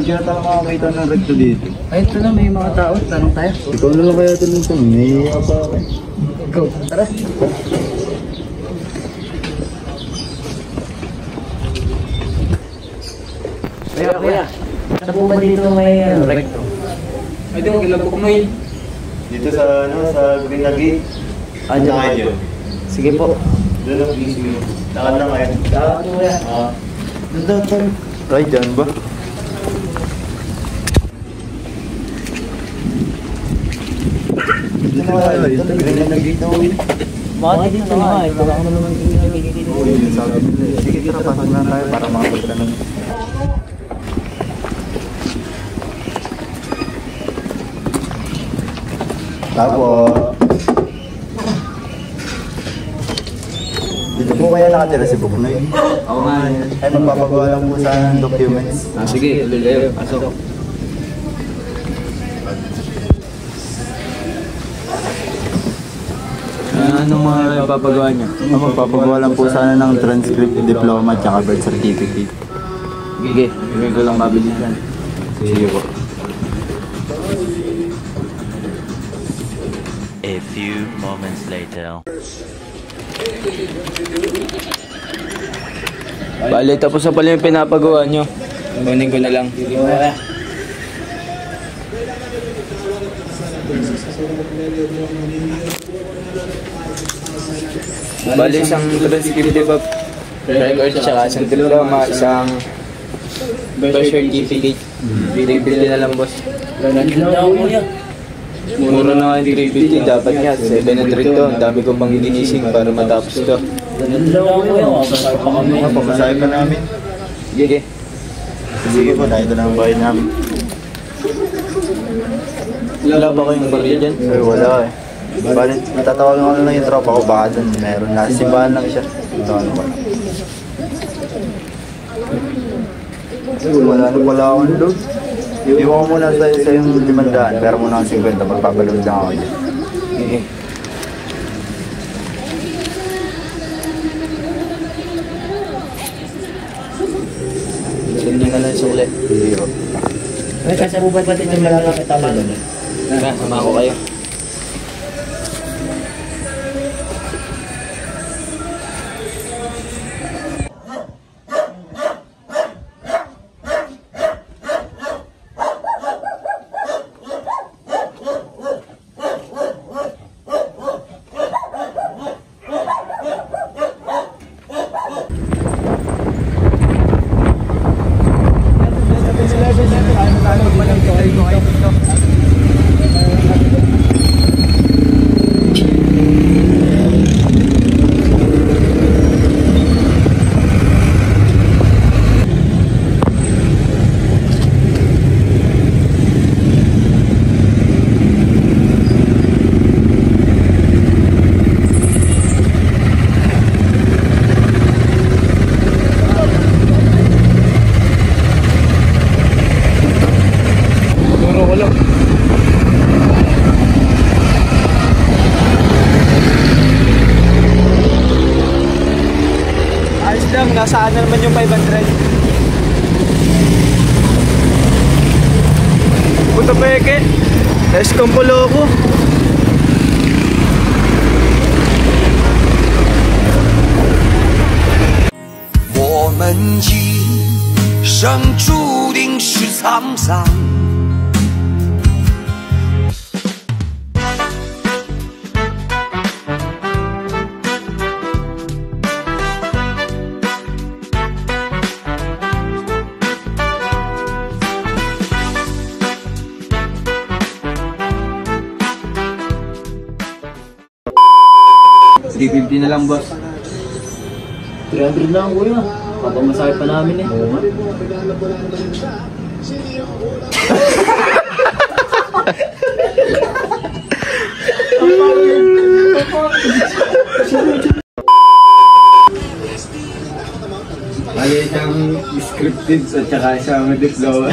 hindi ka na tayo makakita ng recto dito. Ay, ito na, may mga tao. Tanong tayo. Ikaw na lang kaya ito nito. May apa ako. Ikaw, tara. Kuya. Saan po ba dito may recto? Ay, di mo kilala ko may. Dito sa, sa Green Lagi. Diyan kayo. Sige po. Doon lang, please. Lakad lang kayo. Lakad mo kuya. Doon. Ay, dyan ba? Dito na kayo. Ito, Green Lagi na uwi. Bakit dito nga? Ito lang naman yung nagiging dito. Sige, tara, pasok na tayo para makapagka ng... Tapo. Dito po kaya nakatira si Buknoy? Ako nga. Ay, magpapagawa lang po sana ng documents. Sige, tuloy. Pasok. Anong mga ipapagawa niya? Magpapagawa lang po sana ng transcript, diploma, at birth certificate. Sige, hindi ko lang mabilisan. Sige po. A few moments later. Bale, tapos na pala yung pinapagawa nyo. Kunin ko na lang. Bale, isang transcriptive of record, tsaka isang diploma, isang birth certificate. Bili na lang, boss. Mura na nga yung 350, dapat nga 700 to. Ang dami kong pang ginising para matapos to. Pamasahe pa namin. Sige. Sige po, dahil ito na ang bahay namin. Wala ba kayong barya dyan? Ay, wala eh. Bali, natatawagan ko lang yung tropa ko, baka doon meron. Nasa simbahan lang siya. Ito ano ba? Wala na pala akong load. Iwan ko muna sa yung 500, pero muna ang 50, magpapaload lang ako dyan. Sige. Sundin ka lang sulit. Sige po. Ay, kasi po ba natin yung malalapit tama doon? Sama ko kayo. Nasaan na naman yung 500? Puta peke! Naiskumpulo ko! 我们一生注定是沧桑。$350 na lang, boss. 300 lang kuya. Papamasahe pa namin eh. Bali, isang scripted at saka isang diploma.